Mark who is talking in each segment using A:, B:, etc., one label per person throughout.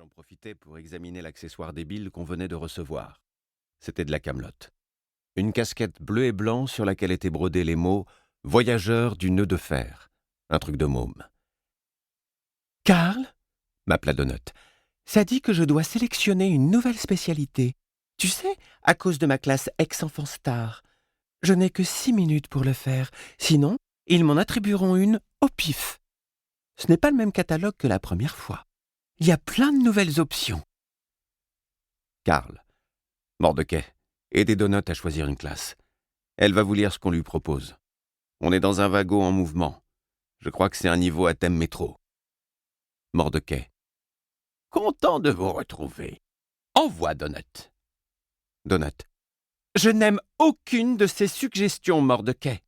A: J'en profitais pour examiner l'accessoire débile qu'on venait de recevoir. C'était de la camelote. Une casquette bleu et blanc sur laquelle étaient brodés les mots « Voyageur du nœud de fer ». Un truc de môme.
B: « Karl,
A: M'appela Donut.
B: ça dit que je dois sélectionner une nouvelle spécialité. Tu sais, à cause de ma classe ex-enfant star. Je n'ai que 6 minutes pour le faire. Sinon, ils m'en attribueront une au pif. Ce n'est pas le même catalogue que la première fois. Il y a plein de nouvelles options.
A: Karl. Mordecai. Aidez Donut à choisir une classe. Elle va vous lire ce qu'on lui propose. On est dans un wagon en mouvement. Je crois que c'est un niveau à thème métro. Mordecai.
C: Content de vous retrouver. Envoie, Donut.
A: Donut.
B: Je n'aime aucune de ces suggestions, Mordecai.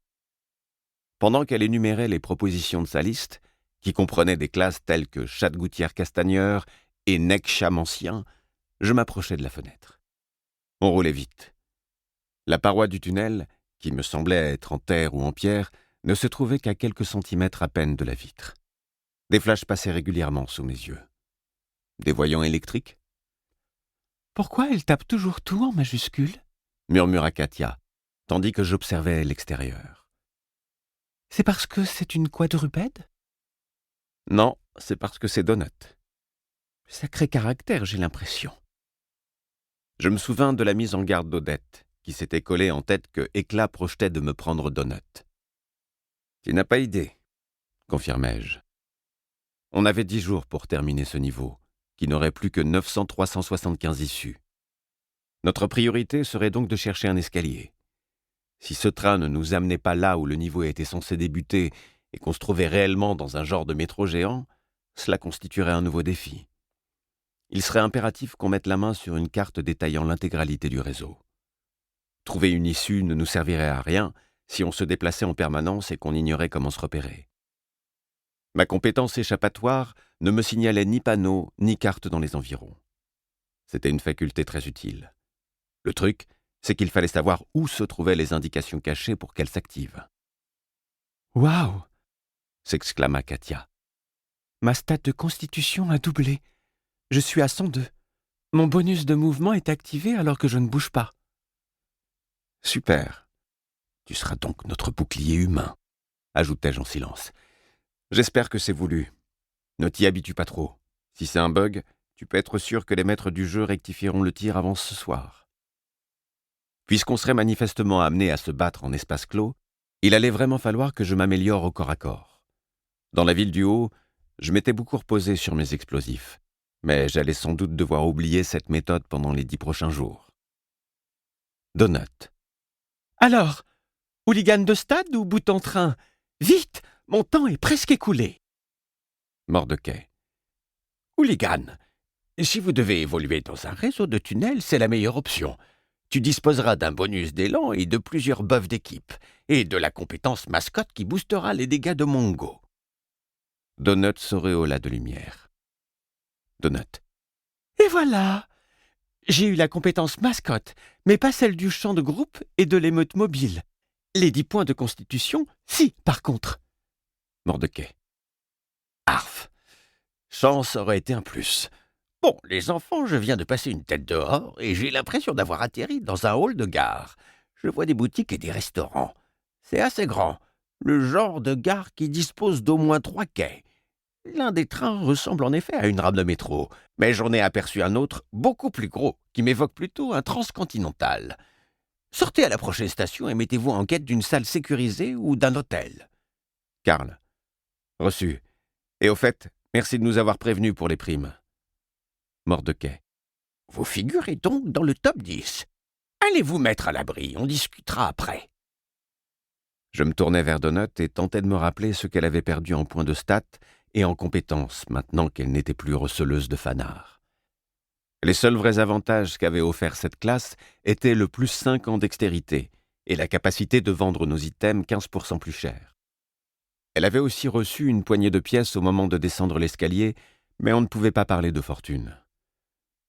A: Pendant qu'elle énumérait les propositions de sa liste, qui comprenaient des classes telles que Chat-Gouttière-Castagneur et Nec-Chamancien, je m'approchai de la fenêtre. On roulait vite. La paroi du tunnel, qui me semblait être en terre ou en pierre, ne se trouvait qu'à quelques centimètres à peine de la vitre. Des flashs passaient régulièrement sous mes yeux. Des voyants électriques ?
B: Pourquoi elle tape toujours tout en majuscules ?
A: Murmura Katia, tandis que j'observais l'extérieur.
B: C'est parce que c'est une quadrupède ?
A: Non, c'est parce que c'est Donut.
B: Sacré caractère, j'ai l'impression.
A: Je me souvins de la mise en garde d'Odette, qui s'était collée en tête que Éclat projetait de me prendre Donut. « Tu n'as pas idée, » confirmai-je. On avait 10 jours pour terminer ce niveau, qui n'aurait plus que 900-375 issues. Notre priorité serait donc de chercher un escalier. Si ce train ne nous amenait pas là où le niveau était censé débuter et qu'on se trouvait réellement dans un genre de métro géant, cela constituerait un nouveau défi. Il serait impératif qu'on mette la main sur une carte détaillant l'intégralité du réseau. Trouver une issue ne nous servirait à rien si on se déplaçait en permanence et qu'on ignorait comment se repérer. Ma compétence échappatoire ne me signalait ni panneau ni carte dans les environs. C'était une faculté très utile. Le truc, c'est qu'il fallait savoir où se trouvaient les indications cachées pour qu'elles s'activent.
B: « Waouh !»
A: s'exclama Katia.
B: « Ma stat de constitution a doublé. Je suis à 102. Mon bonus de mouvement est activé alors que je ne bouge pas. »
A: Super. Tu seras donc notre bouclier humain, ajoutai-je en silence. J'espère que c'est voulu. Ne t'y habitue pas trop. Si c'est un bug, tu peux être sûr que les maîtres du jeu rectifieront le tir avant ce soir. Puisqu'on serait manifestement amené à se battre en espace clos, il allait vraiment falloir que je m'améliore au corps à corps. Dans la ville du Haut, je m'étais beaucoup reposé sur mes explosifs, mais j'allais sans doute devoir oublier cette méthode pendant les 10 prochains jours. Donut.
B: Alors, hooligan de stade ou bout en train ? Vite, mon temps est presque écoulé.
A: Mordecai.
C: Hooligan. Si vous devez évoluer dans un réseau de tunnels, c'est la meilleure option. Tu disposeras d'un bonus d'élan et de plusieurs buffs d'équipe, et de la compétence mascotte qui boostera les dégâts de Mongo.
A: Donut s'auréola de lumière. Donut.
B: Et voilà ! J'ai eu la compétence mascotte, mais pas celle du chant de groupe et de l'émeute mobile. Les 10 points de constitution, si, par contre.
A: Mordecai.
C: Arf. Chance aurait été un plus. Bon, les enfants, je viens de passer une tête dehors et j'ai l'impression d'avoir atterri dans un hall de gare. Je vois des boutiques et des restaurants. C'est assez grand, le genre de gare qui dispose d'au moins 3 quais. L'un des trains ressemble en effet à une rame de métro, mais j'en ai aperçu un autre beaucoup plus gros, qui m'évoque plutôt un transcontinental. Sortez à la prochaine station et mettez-vous en quête d'une salle sécurisée ou d'un hôtel.
A: Karl. Reçu. Et au fait, merci de nous avoir prévenus pour les primes. Mordecai.
C: Vous figurez donc dans le top 10. Allez vous mettre à l'abri, on discutera après.
A: Je me tournai vers Donut et tentais de me rappeler ce qu'elle avait perdu en points de stats et en compétences, maintenant qu'elle n'était plus receleuse de fanards. Les seuls vrais avantages qu'avait offert cette classe étaient le plus 5 en dextérité et la capacité de vendre nos items 15% plus cher. Elle avait aussi reçu une poignée de pièces au moment de descendre l'escalier, mais on ne pouvait pas parler de fortune.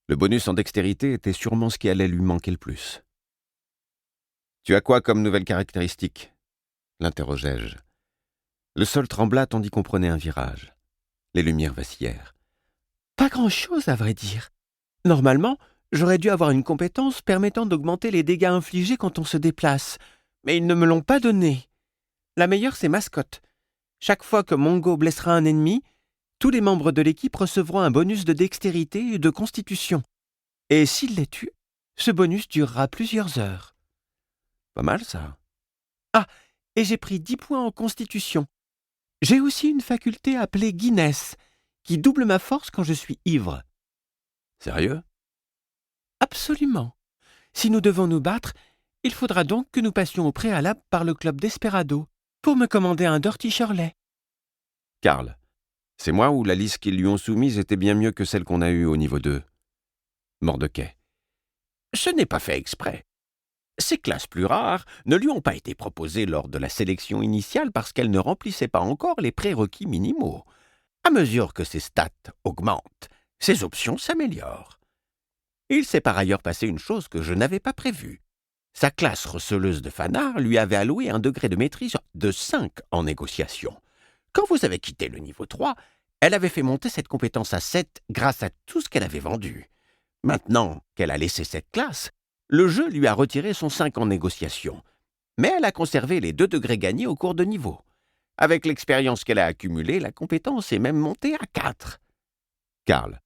A: Le bonus en dextérité était sûrement ce qui allait lui manquer le plus. « Tu as quoi comme nouvelle caractéristique ?» l'interrogeai-je. Le sol trembla tandis qu'on prenait un virage. Les lumières vacillèrent.
B: Pas grand-chose, à vrai dire. Normalement, j'aurais dû avoir une compétence permettant d'augmenter les dégâts infligés quand on se déplace, mais ils ne me l'ont pas donnée. La meilleure, c'est mascotte. Chaque fois que Mongo blessera un ennemi, tous les membres de l'équipe recevront un bonus de dextérité et de constitution. Et s'il les tue, ce bonus durera plusieurs heures.
A: Pas mal, ça.
B: Ah, et j'ai pris 10 points en constitution. J'ai aussi une faculté appelée Guinness, qui double ma force quand je suis ivre.
A: Sérieux?
B: Absolument. Si nous devons nous battre, il faudra donc que nous passions au préalable par le club Desperado pour me commander un Dirty Shirley.
A: Karl, c'est moi ou la liste qu'ils lui ont soumise était bien mieux que celle qu'on a eue au niveau 2? Mordecai.
C: Ce n'est pas fait exprès. Ces classes plus rares ne lui ont pas été proposées lors de la sélection initiale parce qu'elles ne remplissaient pas encore les prérequis minimaux. À mesure que ses stats augmentent, ses options s'améliorent. Il s'est par ailleurs passé une chose que je n'avais pas prévue. Sa classe receleuse de fanard lui avait alloué un degré de maîtrise de 5 en négociation. Quand vous avez quitté le niveau 3, elle avait fait monter cette compétence à 7 grâce à tout ce qu'elle avait vendu. Maintenant qu'elle a laissé cette classe, le jeu lui a retiré son 5 en négociation. Mais elle a conservé les 2 degrés gagnés au cours de niveau. Avec l'expérience qu'elle a accumulée, la compétence est même montée à 4.
A: Karl,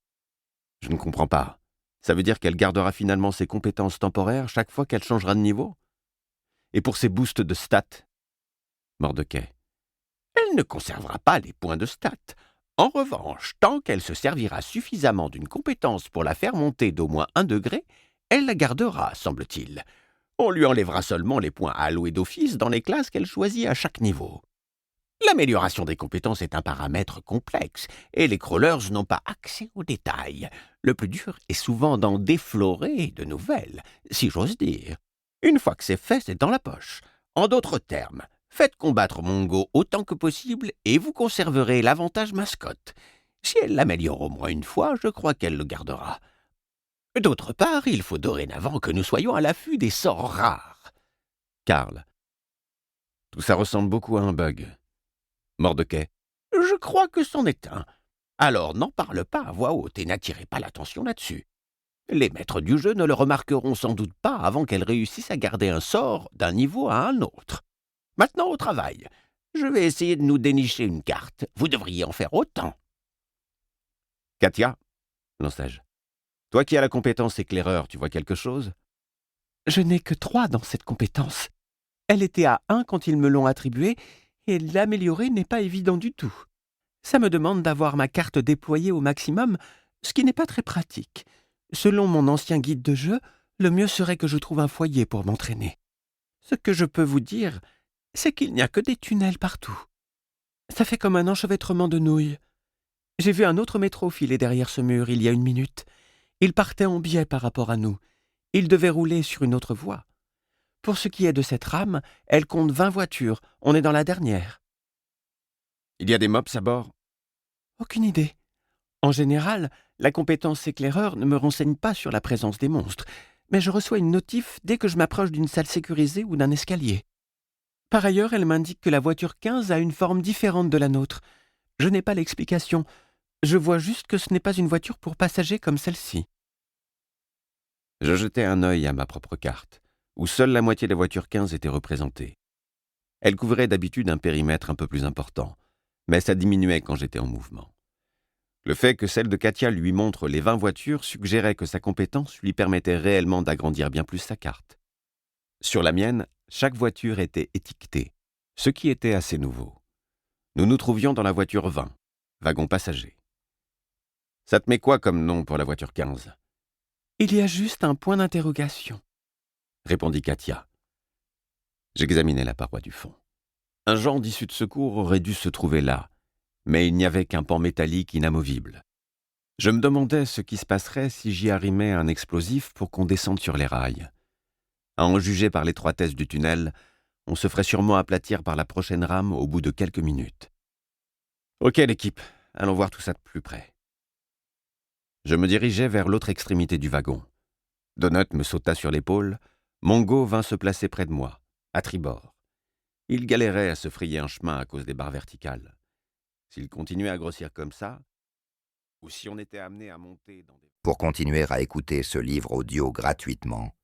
A: je ne comprends pas. Ça veut dire qu'elle gardera finalement ses compétences temporaires chaque fois qu'elle changera de niveau? Et pour ses boosts de stats? Mordecai.
C: Elle ne conservera pas les points de stats. En revanche, tant qu'elle se servira suffisamment d'une compétence pour la faire monter d'au moins 1 degré, elle la gardera, semble-t-il. On lui enlèvera seulement les points alloués d'office dans les classes qu'elle choisit à chaque niveau. L'amélioration des compétences est un paramètre complexe, et les crawlers n'ont pas accès aux détails. Le plus dur est souvent d'en déflorer de nouvelles, si j'ose dire. Une fois que c'est fait, c'est dans la poche. En d'autres termes, faites combattre Mongo autant que possible et vous conserverez l'avantage mascotte. Si elle l'améliore au moins une fois, je crois qu'elle le gardera. D'autre part, il faut dorénavant que nous soyons à l'affût des sorts rares.
A: Karl. Tout ça ressemble beaucoup à un bug. Mordecai.
C: Je crois que c'en est un. Alors n'en parle pas à voix haute et n'attirez pas l'attention là-dessus. Les maîtres du jeu ne le remarqueront sans doute pas avant qu'elle réussisse à garder un sort d'un niveau à un autre. Maintenant au travail. Je vais essayer de nous dénicher une carte. Vous devriez en faire autant.
A: Katia, lançai-je. Toi qui as la compétence éclaireur, tu vois quelque chose?
B: Je n'ai que 3 dans cette compétence. Elle était à 1 quand ils me l'ont attribuée, et l'améliorer n'est pas évident du tout. Ça me demande d'avoir ma carte déployée au maximum, ce qui n'est pas très pratique. Selon mon ancien guide de jeu, le mieux serait que je trouve un foyer pour m'entraîner. Ce que je peux vous dire, c'est qu'il n'y a que des tunnels partout. Ça fait comme un enchevêtrement de nouilles. J'ai vu un autre métro filer derrière ce mur il y a 1 minute. Il partait en biais par rapport à nous. Il devait rouler sur une autre voie. Pour ce qui est de cette rame, elle compte 20 voitures. On est dans la dernière.
A: Il y a des mobs à bord?
B: Aucune idée. En général, la compétence éclaireur ne me renseigne pas sur la présence des monstres, mais je reçois une notif dès que je m'approche d'une salle sécurisée ou d'un escalier. Par ailleurs, elle m'indique que la voiture 15 a une forme différente de la nôtre. Je n'ai pas l'explication. Je vois juste que ce n'est pas une voiture pour passagers comme celle-ci.
A: Je jetai un œil à ma propre carte, où seule la moitié des voitures 15 était représentée. Elle couvrait d'habitude un périmètre un peu plus important, mais ça diminuait quand j'étais en mouvement. Le fait que celle de Katia lui montre les 20 voitures suggérait que sa compétence lui permettait réellement d'agrandir bien plus sa carte. Sur la mienne, chaque voiture était étiquetée, ce qui était assez nouveau. Nous nous trouvions dans la voiture 20, wagon passager. « Ça te met quoi comme nom pour la voiture 15 ?»
B: Il y a juste un point d'interrogation,
A: répondit Katia. J'examinai la paroi du fond. Un genre d'issue de secours aurait dû se trouver là, mais il n'y avait qu'un pan métallique inamovible. Je me demandais ce qui se passerait si j'y arrimais un explosif pour qu'on descende sur les rails. À en juger par l'étroitesse du tunnel, on se ferait sûrement aplatir par la prochaine rame au bout de quelques minutes. « Ok, l'équipe, allons voir tout ça de plus près. » Je me dirigeai vers l'autre extrémité du wagon. Donut me sauta sur l'épaule. Mongo vint se placer près de moi, à tribord. Il galérait à se frayer un chemin à cause des barres verticales. S'il continuait à grossir comme ça, ou si on était amené à monter dans des...
D: Pour continuer à écouter ce livre audio gratuitement,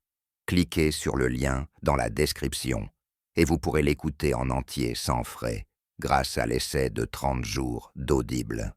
D: cliquez sur le lien dans la description et vous pourrez l'écouter en entier sans frais grâce à l'essai de 30 jours d'Audible.